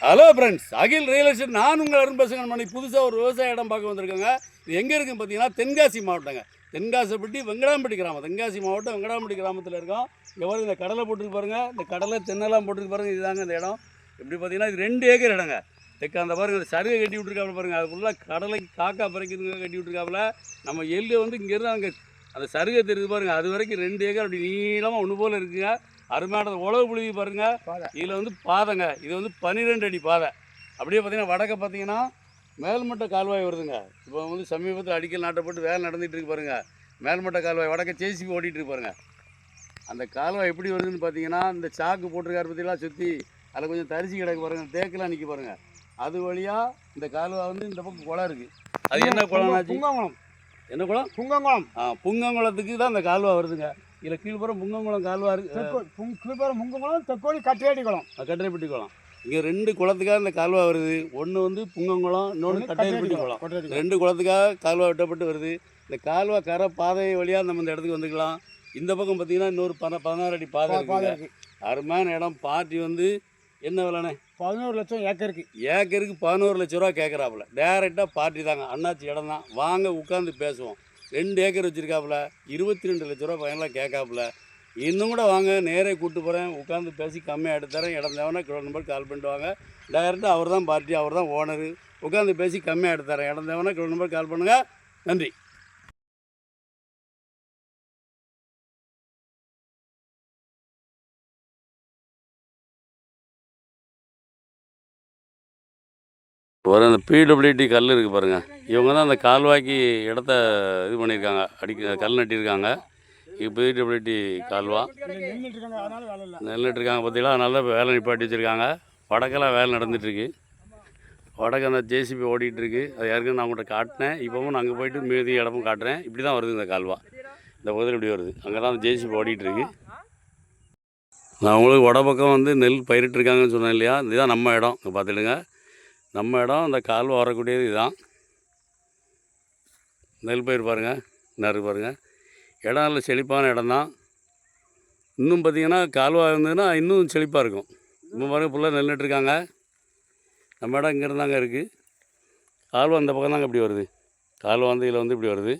Hello friends, அகில் real estate. நான் உங்கள் அருண் பேசுகிறேன். மணி புதுசாக ஒரு விவசாய இடம் பார்க்க வந்திருக்கேங்க. இது எங்கே இருக்குன்னு பார்த்தீங்கன்னா தென்காசி மாவட்டங்க. தென்காசிப்பட்டி வெங்கடாம்பட்டி கிராமம். தென்காசி மாவட்டம் வெங்கடாம்பட்டி கிராமத்தில் இருக்கோம். இங்கே இந்த கடலை போட்டுருக்கு பாருங்கள். இந்த கடலை தென்னெல்லாம் போட்டுருக்கு பாருங்கள். இதுதாங்க இந்த இடம். எப்படி பார்த்தீங்கன்னா இது 2 ஏக்கர் இடங்க. தெற்கு அந்த பாருங்கள், இந்த சருகை கட்டி விட்டுருக்காப்புல பாருங்கள். அது ஃபுல்லாக கடலைக்கு காக்கா பறிக்கிறதுங்க கட்டி விட்டுருக்காப்புல. நம்ம எள்ளு இங்கேருந்து அங்கே அந்த சருகை தெரியுது பாருங்கள். அது வரைக்கும் 2 ஏக்கர் அப்படி நீளமாக ஒன்று போல் இருக்குங்க. அருமையான உழவு புழுவி பாருங்கள். இதில் பாதைங்க. இது 12 அடி பாதை. அப்படியே பார்த்தீங்கன்னா வடக்க பார்த்தீங்கன்னா மேல்மட்ட கால்வாய் வருதுங்க. இப்போ சமீபத்தில் அடிக்கல் நாட்டப்பட்டு வேலை நடந்துகிட்டு இருக்கு பாருங்கள். மேல்மட்ட கால்வாய் வடக்க ஜேசிபி ஓடிட்டு இருக்கு பாருங்கள். அந்த கால்வாய் எப்படி வருதுன்னு பார்த்தீங்கன்னா இந்த சாக்கு போட்டிருக்காரு பற்றிலாம் சுற்றி அதில் கொஞ்சம் தரிசி கிடக்கு பாருங்கள். தேக்கெல்லாம் நிற்க பாருங்கள். அது வழியாக இந்த கால்வாய் இந்த பக்கம் குளம் இருக்குது. அது என்ன குளம்னாச்சு? புங்கங்குளம். என்ன குளம்? புங்கங்குளம். புங்கங்குளத்துக்கு தான் அந்த கால்வாய் வருதுங்க. இதில் கீழ்ப்புறம் புங்கங்குளம் கால்வாய் இருக்குது. கீழ்ப்புறம் புங்கங்குளம், தெற்கோடி கட்டியாடி குளம், கட்டரைப்பட்டி குளம். இங்கே 2 குளத்துக்காக இந்த கால்வாய் வருது. ஒன்று புங்கங்குளம், இன்னொன்று கட்டரைப்பட்டி குளம். 2 குளத்துக்காக கால்வாய் வெட்டப்பட்டு வருது. இந்த கால்வாய் கரை பாதை வழியாக நம்ம இந்த இடத்துக்கு வந்துக்கலாம். இந்த பக்கம் பார்த்தீங்கன்னா இன்னொரு 16 அடி பாதை இருக்குது. அருமையான இடம். பார்ட்டி என்ன விலைண்ணே? 11 லட்சம் ஏக்கருக்கு. ஏக்கருக்கு 11 லட்ச ரூபா கேட்குறாப்புல. டேரெக்டாக பார்ட்டி தாங்க. அண்ணாச்சி இடம் தான். வாங்க உட்காந்து பேசுவோம். 2 ஏக்கர் வச்சுருக்காப்புல. 22 லட்ச ரூபா பையன்லாம் கேட்காப்புல. இன்னும் கூட வாங்க, நேரே கூப்பிட்டு போகிறேன். உட்காந்து பேசி கம்மியாக எடுத்துறேன். இடம் தேவைன்னா கிலோ நம்பர் கால் பண்ணிட்டு வாங்க. டேரெக்டாக அவர் தான் பார்ட்டி, அவர் தான் ஓனரு. உட்காந்து பேசி கம்மியாக எடுத்துறேன். இடம் தேவைன்னா கிலோ நம்பர் கால் பண்ணுங்கள். நன்றி. ஒரு அந்த பிடபிள்யூடி கல் இருக்குது பாருங்கள். இவங்க தான் அந்த கால்வாய்க்கு இடத்த இது பண்ணியிருக்காங்க. கல் நட்டியிருக்காங்க. இப்போ பிடபிள்யூடி கால்வா நெல்லிட்டுருக்காங்க பார்த்தீங்களா. அதனால வேலை நிப்பாட்டி வச்சுருக்காங்க. வடக்கெல்லாம் வேலை நடந்துகிட்ருக்கு. வடக்கு அந்த ஜேசிபி ஓடிட்டுருக்கு. அது யாருக்குன்னு நான் உங்கள்கிட்ட காட்டினேன். இப்போவும் நான் அங்கே போய்ட்டு மீதி இடமும் காட்டுறேன். இப்படி தான் வருது இந்த கால்வா. இந்த பகுதியில் இப்படி வருது. அங்கே தான் அந்த ஜேசிபி ஓடிட்டுருக்கு. நான் உங்களுக்கு வடபக்கம் நெல் பயிரிட்டுருக்காங்கன்னு சொன்னேன் இல்லையா. இதுதான் நம்ம இடம். பார்த்துடுங்க, நம்ம இடம். அந்த கால்வா வரக்கூடியது இதுதான். நெல் பயிர் பாருங்கள், நறு பாருங்கள். இடம் நல்ல செழிப்பான இடம் தான். இன்னும் பார்த்திங்கன்னா கால்வா இருந்ததுன்னா இன்னும் செழிப்பாக இருக்கும். இப்போ பாருங்கள், ஃபுல்லாக நெல் நட்டுருக்காங்க. நம்ம இடம் இங்கே இருந்தாங்க இருக்குது. கால்வா அந்த பக்கம் தாங்க இப்படி வருது. கால்வா இதில் இப்படி வருது.